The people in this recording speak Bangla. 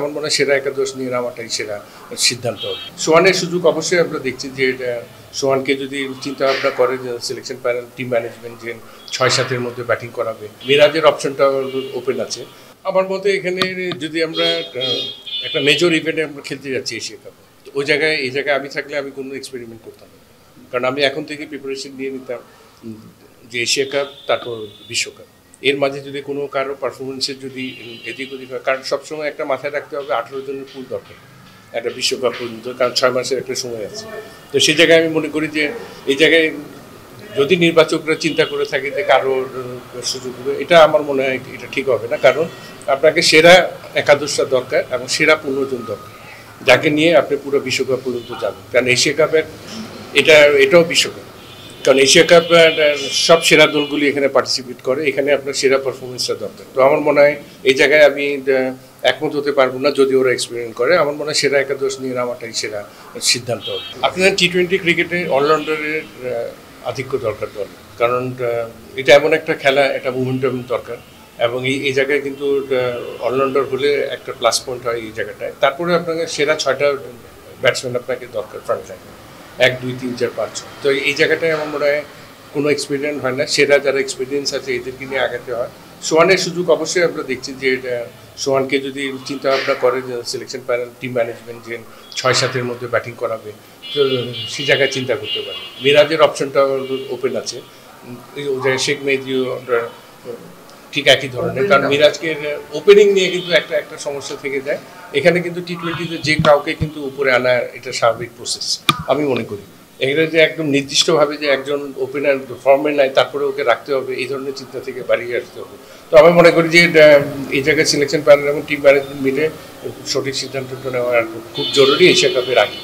আমার মনে হয় সেরা একাদশ নিয়ে নামাটাই সেরা সিদ্ধান্ত। সোহানের সুযোগ অবশ্যই আমরা দেখছি যে সোহানকে যদি চিন্তা ভাবনা করে যে সিলেকশন প্যানেল টিম ম্যানেজমেন্ট যে 6-7-এর মধ্যে ব্যাটিং করাবে, মিরাজের অপশনটা ওপেন আছে। আমার মতে এখানে যদি আমরা একটা মেজর ইভেন্টে আমরা খেলতে যাচ্ছি এশিয়া কাপে, ওই জায়গায় এই জায়গায় আমি থাকলে আমি কোনো এক্সপেরিমেন্ট করতাম না, কারণ আমি এখন থেকে প্রিপারেশন নিয়ে নিতাম যে এশিয়া কাপ তারপর বিশ্বকাপ, এর মাঝে যদি কোনো কারো পারফরমেন্সের যদি এদিক ওদিক হয়, কারণ সবসময় একটা মাথায় রাখতে হবে 18 জনের পুল দরকার একটা বিশ্বকাপ পর্যন্ত, কারণ 6 মাসের একটা সময় আছে। তো সেই জায়গায় আমি মনে করি যে এই জায়গায় যদি নির্বাচকরা চিন্তা করে থাকে যে কারোর সুযোগ দেবে, এটা আমার মনে হয় এটা ঠিক হবে না, কারণ আপনাকে সেরা একাদশটা দরকার এবং সেরা 15 জন দরকার, যাকে নিয়ে আপনি পুরো বিশ্বকাপ পর্যন্ত যাবেন। কারণ এশিয়া কাপের এটাও বিশ্বকাপ, কারণ এশিয়া কাপ সব সেরা দলগুলি এখানে পার্টিসিপেট করে, এখানে আপনার সেরা পারফরমেন্সটা দরকার। তো আমার মনে হয় এই জায়গায় আমি একমত হতে পারবো না যদি ওরা এক্সপেরিমেন্ট করে। আমার মনে হয় সেরা একাদশ নিয়ে নামাটাই সেরা সিদ্ধান্ত। আপনার টি-20 ক্রিকেটে অলরাউন্ডারের আধিক্য দরকার দল, কারণ এটা এমন একটা খেলা, একটা মোমেন্টাম দরকার, এবং এই জায়গায় কিন্তু অলরাউন্ডার হলে একটা প্লাস পয়েন্ট হয় এই জায়গাটায়। তারপরে আপনাকে সেরা 6টা ব্যাটসম্যান আপনাকে দরকার ফ্রন্ট লাইনে, 1, 2, 3, 4, 5, 6। তো এই জায়গাটায় আমার মনে হয় কোনো এক্সপিরিয়েন্স হয় না, সেরা যারা এক্সপিরিয়েন্স আছে এদেরকে নিয়ে আগাতে হয়। সোহানের সুযোগ অবশ্যই আমরা দেখছি যে সোহানকে যদি চিন্তা ভাবনা করে যে সিলেকশন প্যানেল টিম ম্যানেজমেন্ট যে 6-7-এর মধ্যে ব্যাটিং করাবে, তো সেই জায়গায় চিন্তা করতে পারে। মিরাজের অপশনটা ওপেন আছে, ওই জায়গায় শেখ মেহেদিও ঠিক একই ধরনের, কারণ মিরাজকে ওপেনিং নিয়ে কিন্তু একটা সমস্যা থেকে যায়। এখানে কিন্তু টি-20তে যে কাউকে কিন্তু উপরে আনা এটা স্বাভাবিক প্রসেস আমি মনে করি। এখানে যে একদম নির্দিষ্টভাবে যে একজন ওপেনার ফর্মে নাই তারপরে ওকে রাখতে হবে, এই ধরনের চিন্তা থেকে বাড়িয়ে আসতে হবে। তো আমি মনে করি যে এই জায়গায় সিলেকশন প্যানেল এবং টিম ম্যানেজমেন্ট মিলে সঠিক সিদ্ধান্তটা নেওয়া খুব জরুরি এশিয়া কাপের আগে।